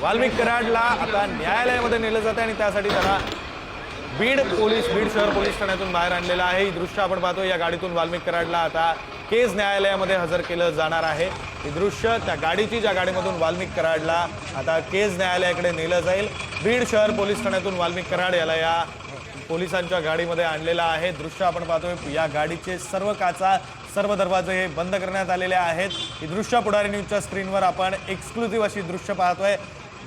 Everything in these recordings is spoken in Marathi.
वाल्मिक कराडला आता न्यायालयामध्ये नेलं जाते आणि त्यासाठी त्याला बीड शहर पोलीस ठाण्यातून बाहेर आणलेलं आहे। ही दृश्य आपण पाहतो। या गाडीतून वाल्मिक कराडला आता केज न्यायालयामध्ये हजर केलं जाणार आहे। ही दृश्य त्या गाडीची, ज्या गाडीमधून वाल्मिक कराडला आता केज न्यायालयाकडे नेलं जाईल। बीड शहर पोलीस ठाण्यातून वाल्मिक कराड याला या पोलिसांच्या गाडीमध्ये आणलेलं आहे। दृश्य आपण पाहतोय। या गाडीचे सर्व काचा, सर्व दरवाजे हे बंद करण्यात आलेले आहेत। ही दृश्य पुढारी न्यूजच्या स्क्रीनवर आपण एक्सक्लुझिव्ह अशी दृश्य पाहतोय।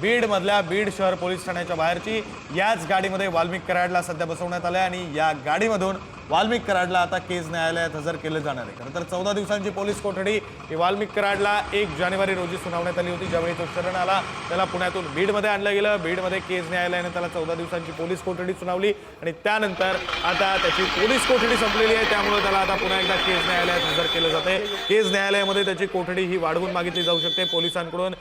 बीड शहर पोलीस ठाण्याच्या बाहेरची याच गाडीमध्ये वाल्मिक कराडला सध्या बसवण्यात आले आणि या गाडीमधून वाल्मिक कराडला आता केज न्यायालयात हजर केले जाणार आहे। खरं तर 14 दिवसांची पोलीस कोठडी ही वाल्मिक कराडला 1 जानेवारी रोजी सुनावण्यात आली होती। ज्यावेळी तो शरण आला त्याला पुण्यातून बीडमध्ये आणलं गेलं। बीडमध्ये केज न्यायालयाने त्याला 14 दिवसांची पोलीस कोठडी सुनावली आणि त्यानंतर आता त्याची पोलीस कोठडी संपलेली आहे। त्यामुळे त्याला आता पुन्हा एकदा केज न्यायालयात हजर केलं जाते। केज न्यायालयामध्ये त्याची कोठडी ही वाढवून मागितली जाऊ शकते। पोलिसांकडून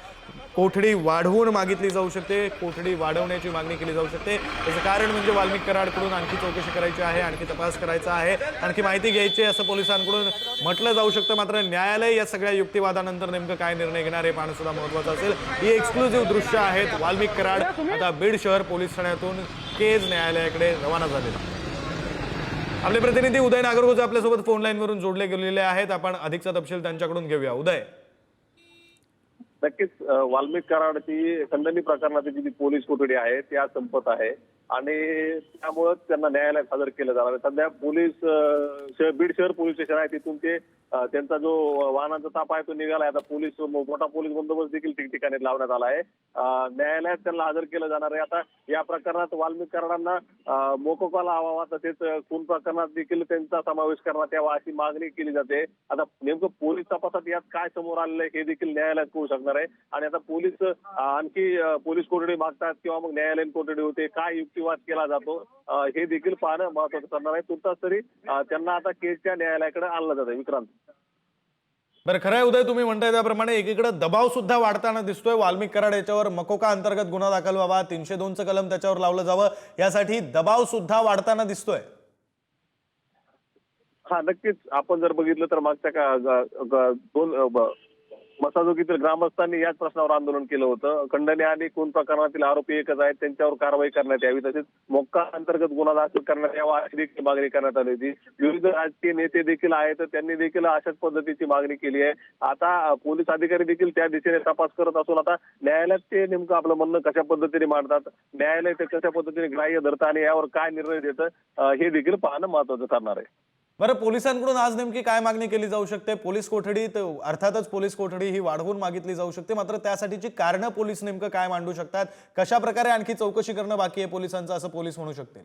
कोठडी वाढवून मागितली जाऊ शकते, कोठडी वाढवण्याची मागणी केली जाऊ शकते। त्याचं कारण म्हणजे वाल्मिक कराडकडून आणखी चौकशी करायची आहे, आणखी तपास करायचा आहे, आणखी माहिती घ्यायची असं पोलिसांकडून म्हटलं जाऊ शकतं। मात्र न्यायालय या सगळ्या युक्तिवादानंतर नेमकं काय निर्णय घेणार हे पाहणं सुद्धा महत्त्वाचं असेल। ही एक्सक्लुझिव्ह दृश्य आहेत। वाल्मिक कराड आता बीड शहर पोलीस ठाण्यातून केज न्यायालयाकडे रवाना झालेला। आपले प्रतिनिधी उदय नागरगोजे आपल्यासोबत फोन लाईनवरून जोडले गेलेले आहेत। आपण अधिकचा तपशील त्यांच्याकडून घेऊया। उदय, नक्कीच वाल्मिक कराडची खंडणी प्रकरणाची जी पोलीस कोठडी आहे त्या संपत आहे आणि त्यामुळे त्यांना न्यायालयात हजर केलं जाणार आहे। सध्या बीड शहर पोलीस स्टेशन आहे तिथून ते त्यांचा जो वाहनांचा ताफा आहे तो निघाला आहे। आता मोठा पोलीस बंदोबस्त देखील ठिकठिकाणी लावण्यात आला आहे। न्यायालयात त्यांना हजर केलं जाणार आहे। आता या प्रकरणात वाल्मिक कराडांना मोकोका लावावा, तसेच खून प्रकरणात देखील त्यांचा समावेश करण्यात यावा अशी मागणी केली जाते। आता नेमकं पोलीस तपासात यात काय समोर आलेलं आहे हे देखील न्यायालयात कळू शकणार आहे आणि आता पोलीस आणखी पोलीस कोठडी मागतात किंवा मग न्यायालयीन कोठडी होते, काय युक्तिवाद केला जातो हे देखील पाहणं महत्त्वाचं ठरणार आहे। तुर्तास तरी त्यांना आता केसच्या न्यायालयाकडे आणलं जात आहे। विक्रांत, बरं, खरं आहे उदय, तुम्ही म्हणताय त्याप्रमाणे एकीकडे दबाव सुद्धा वाढताना दिसतोय। वाल्मिक कराड याच्यावर मकोका अंतर्गत गुन्हा दाखल व्हावा, 302चं कलम त्याच्यावर लावलं जावं यासाठी दबाव सुद्धा वाढताना दिसतोय। हा, नक्कीच आपण जर बघितलं तर मागच्या दोन मसाजोगीतील ग्रामस्थांनी याच प्रश्नावर आंदोलन केलं होतं। खंडणी आणि खून प्रकरणातील आरोपी एकच आहेत, त्यांच्यावर कारवाई करण्यात यावी, तसेच मोक्का अंतर्गत गुन्हा दाखल करण्यात यावा अशी देखील मागणी करण्यात आली होती। विविध राजकीय नेते देखील आहेत, त्यांनी देखील अशाच पद्धतीची मागणी केली आहे। आता पोलीस अधिकारी देखील त्या दिशेने तपास करत असून आता न्यायालयात ते नेमकं आपलं म्हणणं कशा पद्धतीने मांडतात, न्यायालय ते कशा पद्धतीने ग्राह्य धरतं आणि यावर काय निर्णय देतं हे देखील पाहणं महत्त्वाचं ठरणार आहे। बरं, पोलिसांकडून आज नेमकी काय मागणी केली जाऊ शकते? पोलीस कोठडी, अर्थातच पोलीस कोठडी ही वाढवून मागितली जाऊ शकते, मात्र त्यासाठीची कारणं पोलीस नेमकं काय मांडू शकतात? कशा प्रकारे आणखी चौकशी करणं बाकी आहे पोलिसांचं असं पोलीस म्हणू शकतील?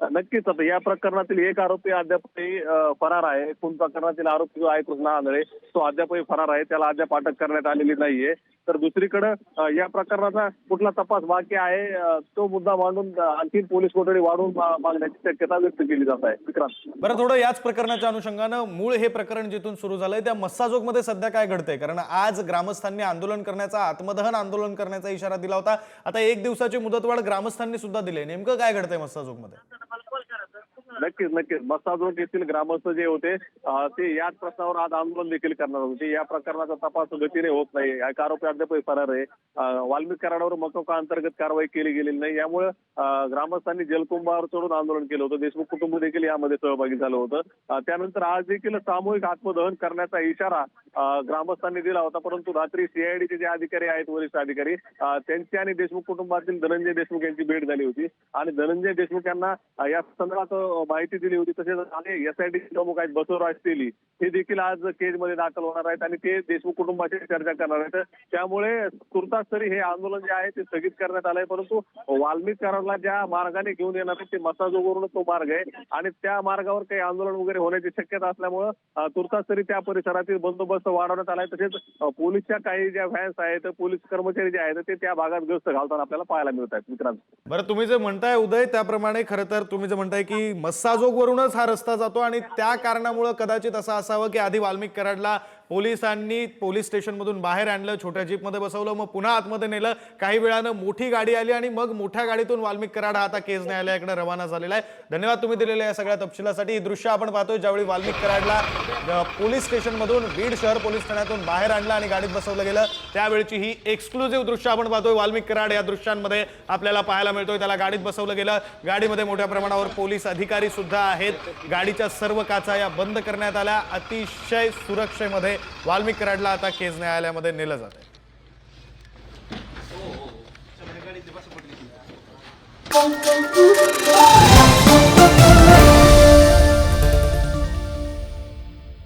नक्कीच आता या प्रकरणातील एक आरोपी अद्यापही फरार आहे। खून प्रकरणातील आरोपी जो आहे कृष्णा आंधळे तो अद्यापही फरार आहे, त्याला अद्याप अटक करण्यात आलेली नाहीये। तर दुसरीकडे या प्रकरणाचा कुठला तपास बाकी आहे तो मुद्दा मांडून आणखी पोलीस कोठडी वाढवून मागण्याची शक्यता व्यक्त केली जात आहे। विक्रांत, बरं, थोडं याच प्रकरणाच्या अनुषंगानं मूळ हे प्रकरण जिथून सुरू झालंय त्या मस्साजोगमध्ये सध्या काय घडतंय? कारण आज ग्रामस्थांनी आंदोलन करण्याचा, आत्मदहन आंदोलन करण्याचा इशारा दिला होता। आता 1 दिवसाची मुदतवाढ ग्रामस्थांनी सुद्धा दिली। नेमकं काय घडतंय मस्साजोगमध्ये? नक्कीच मस्साजोग येथील ग्रामस्थ जे होते ते याच प्रश्नावर आज आंदोलन देखील करणार होते। या प्रकरणाचा तपास गतीने होत नाही, एक आरोपी अद्यापही फरार आहे। वाल्मिक कराडावर मकोका अंतर्गत कारवाई केली गेलेली नाही, यामुळे ग्रामस्थांनी जलकुंभावर चढून आंदोलन केलं होतं। देशमुख कुटुंब देखील यामध्ये सहभागी झालं होतं। त्यानंतर आज देखील सामूहिक आत्मदहन करण्याचा इशारा ग्रामस्थांनी दिला होता, परंतु रात्री सीआयडीचे जे अधिकारी आहेत, वरिष्ठ अधिकारी, त्यांची आणि देशमुख कुटुंबातील धनंजय देशमुख यांची भेट झाली होती आणि धनंजय देशमुख यांना या संदर्भात माहिती दिली होती। तसेच एसआयडी प्रमुख आहेत बसवराज तेली हे देखील आज केजमध्ये दाखल होणार आहेत आणि ते देशमुख कुटुंबाची चर्चा करणार आहेत। त्यामुळे तुर्तास तरी हे आंदोलन जे आहे ते स्थगित करण्यात आलंय, परंतु वाल्मिक कराडला ज्या मार्गाने घेऊन येणार आहे ते मस्साजोगवरूनच तो मार्ग आहे आणि त्या मार्गावर काही आंदोलन वगैरे होण्याची शक्यता असल्यामुळे तुर्तास तरी त्या परिसरातील बंदोबस्त वाढवण्यात आलाय। तसेच पोलीसच्या काही ज्या व्हॅन्स आहेत, पोलीस कर्मचारी जे आहेत ते त्या भागात गस्त घालताना आपल्याला पाहायला मिळत आहेत। मित्रांनो, बरं, तुम्ही जे म्हणताय उदय त्याप्रमाणे खरं तर तुम्ही जे म्हणताय की मस्साजोगवरूनच हा रस्ता जातो आणि त्या कारणामुळे कदाचित असं असावं की आधी वाल्मिक कराडला पोलिसांनी पोलीस स्टेशनमधून बाहेर आणलं, छोट्या जीपमध्ये बसवलं, मग पुन्हा आतमध्ये नेलं, काही वेळानं मोठी गाडी आली आणि मग मोठ्या गाडीतून वाल्मिक कराड हा आता केज न्यायालयाकडे रवाना झालेला आहे। धन्यवाद तुम्ही दिलेल्या या सगळ्या तपशिलासाठी। ही दृश्य आपण पाहतोय ज्यावेळी वाल्मिक कराडला पोलीस स्टेशनमधून बीड शहर पोलीस ठाण्यातून बाहेर आणलं आणि गाडीत बसवलं गेलं। त्यावेळची ही एक्सक्लुझिव्ह दृश्य आपण पाहतोय. वाल्मिक कराड या दृश्यांमध्ये आपल्याला पाहायला मिळतोय. त्याला गाडीत बसवलं गेलं. गाडीमध्ये मोठ्या प्रमाणावर पोलीस अधिकारी सुद्धा आहेत. गाडीच्या सर्व काचा या बंद करण्यात आल्या. अतिशय सुरक्षेमध्ये वाल्मिक कराडला आता केज न्यायालयामध्ये नेलं जात आहे.